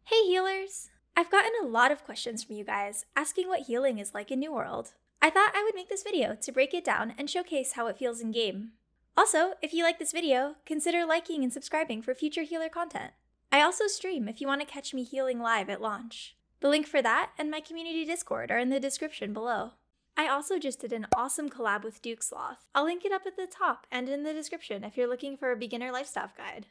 Hey healers! I've gotten a lot of questions from you guys asking what healing is like in New World. I thought I would make this video to break it down and showcase how it feels in game. Also, if you like this video, consider liking and subscribing for future healer content. I also stream if you want to catch me healing live at launch. The link for that and my community Discord are in the description below. I also just did an awesome collab with Duke Sloth. I'll link it up at the top and in the description if you're looking for a beginner lifestyle guide.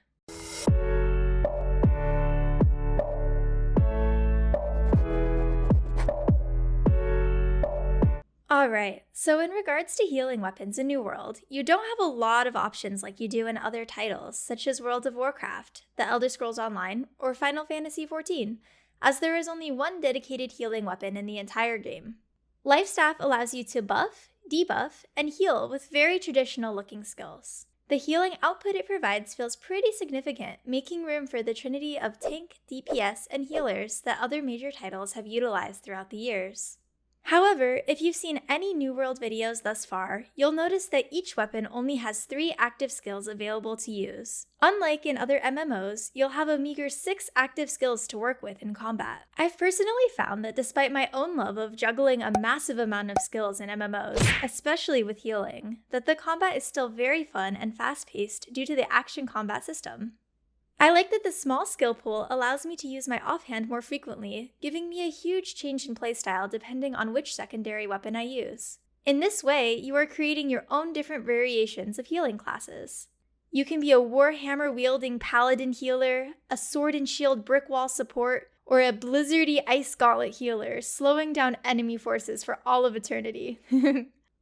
Alright, so in regards to healing weapons in New World, you don't have a lot of options like you do in other titles, such as World of Warcraft, The Elder Scrolls Online, or Final Fantasy XIV, as there is only one dedicated healing weapon in the entire game. Life Staff allows you to buff, debuff, and heal with very traditional looking skills. The healing output it provides feels pretty significant, making room for the trinity of tank, DPS, and healers that other major titles have utilized throughout the years. However, if you've seen any New World videos thus far, you'll notice that each weapon only has 3 active skills available to use. Unlike in other MMOs, you'll have a meager 6 active skills to work with in combat. I've personally found that despite my own love of juggling a massive amount of skills in MMOs, especially with healing, that the combat is still very fun and fast-paced due to the action combat system. I like that the small skill pool allows me to use my offhand more frequently, giving me a huge change in playstyle depending on which secondary weapon I use. In this way, you are creating your own different variations of healing classes. You can be a warhammer-wielding paladin healer, a sword and shield brick wall support, or a blizzardy ice gauntlet healer, slowing down enemy forces for all of eternity.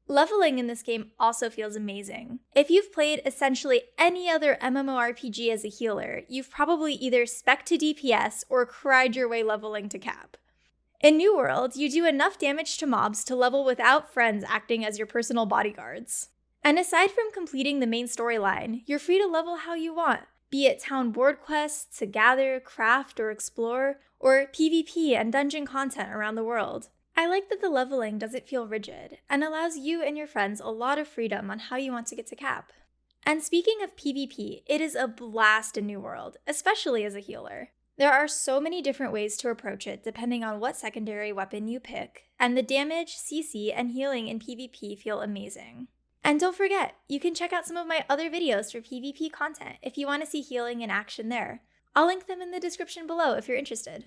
Leveling in this game also feels amazing. If you've played essentially any other MMORPG as a healer, you've probably either spec'd to DPS or cried your way leveling to cap. In New World, you do enough damage to mobs to level without friends acting as your personal bodyguards. And aside from completing the main storyline, you're free to level how you want, be it town board quests to gather, craft, or explore, or PvP and dungeon content around the world. I like that the leveling doesn't feel rigid, and allows you and your friends a lot of freedom on how you want to get to cap. And speaking of PvP, it is a blast in New World, especially as a healer. There are so many different ways to approach it depending on what secondary weapon you pick, and the damage, CC, and healing in PvP feel amazing. And don't forget, you can check out some of my other videos for PvP content if you want to see healing in action there. I'll link them in the description below if you're interested.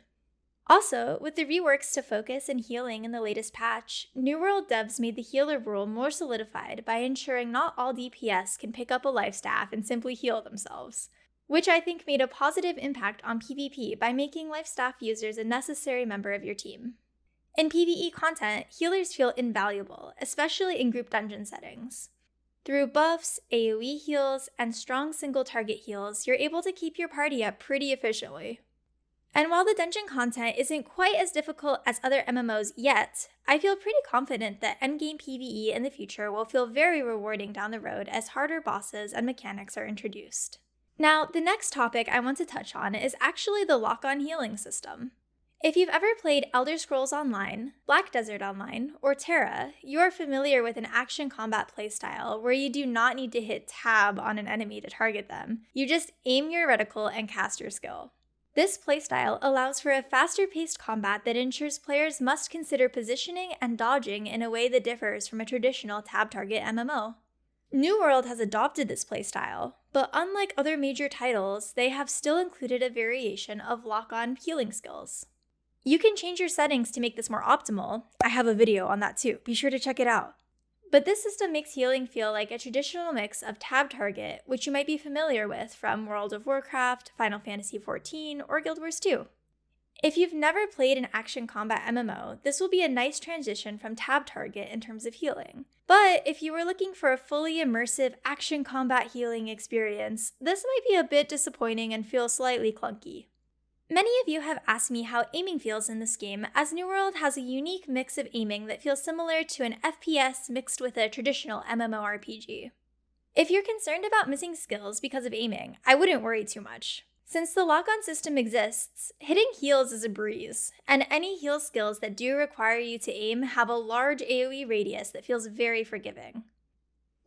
Also, with the reworks to focus and healing in the latest patch, New World devs made the healer rule more solidified by ensuring not all DPS can pick up a life staff and simply heal themselves, which I think made a positive impact on PvP by making life staff users a necessary member of your team. In PvE content, healers feel invaluable, especially in group dungeon settings. Through buffs, AoE heals, and strong single target heals, you're able to keep your party up pretty efficiently. And while the dungeon content isn't quite as difficult as other MMOs yet, I feel pretty confident that endgame PvE in the future will feel very rewarding down the road as harder bosses and mechanics are introduced. Now, the next topic I want to touch on is actually the lock-on healing system. If you've ever played Elder Scrolls Online, Black Desert Online, or Terra, you are familiar with an action combat playstyle where you do not need to hit tab on an enemy to target them. You just aim your reticle and cast your skill. This playstyle allows for a faster-paced combat that ensures players must consider positioning and dodging in a way that differs from a traditional tab target MMO. New World has adopted this playstyle, but unlike other major titles, they have still included a variation of lock-on healing skills. You can change your settings to make this more optimal. I have a video on that too, be sure to check it out. But this system makes healing feel like a traditional mix of tab target, which you might be familiar with from World of Warcraft, Final Fantasy XIV, or Guild Wars 2. If you've never played an action combat MMO, this will be a nice transition from tab target in terms of healing. But if you were looking for a fully immersive action combat healing experience, this might be a bit disappointing and feel slightly clunky. Many of you have asked me how aiming feels in this game, as New World has a unique mix of aiming that feels similar to an FPS mixed with a traditional MMORPG. If you're concerned about missing skills because of aiming, I wouldn't worry too much. Since the lock-on system exists, hitting heals is a breeze, and any heal skills that do require you to aim have a large AoE radius that feels very forgiving.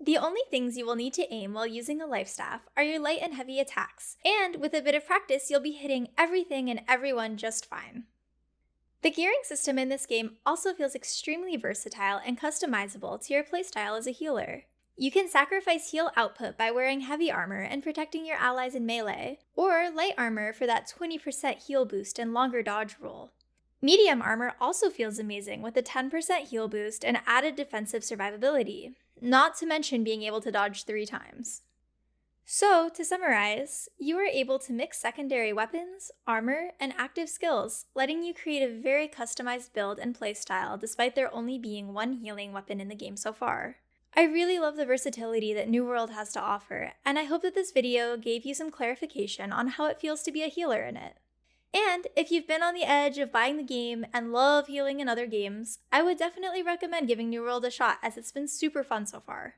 The only things you will need to aim while using a life staff are your light and heavy attacks, and with a bit of practice, you'll be hitting everything and everyone just fine. The gearing system in this game also feels extremely versatile and customizable to your playstyle as a healer. You can sacrifice heal output by wearing heavy armor and protecting your allies in melee, or light armor for that 20% heal boost and longer dodge roll. Medium armor also feels amazing with a 10% heal boost and added defensive survivability, not to mention being able to dodge 3 times. So, to summarize, you are able to mix secondary weapons, armor, and active skills, letting you create a very customized build and playstyle despite there only being one healing weapon in the game so far. I really love the versatility that New World has to offer, and I hope that this video gave you some clarification on how it feels to be a healer in it. And if you've been on the edge of buying the game and love healing in other games, I would definitely recommend giving New World a shot as it's been super fun so far.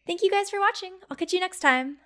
Thank you guys for watching. I'll catch you next time.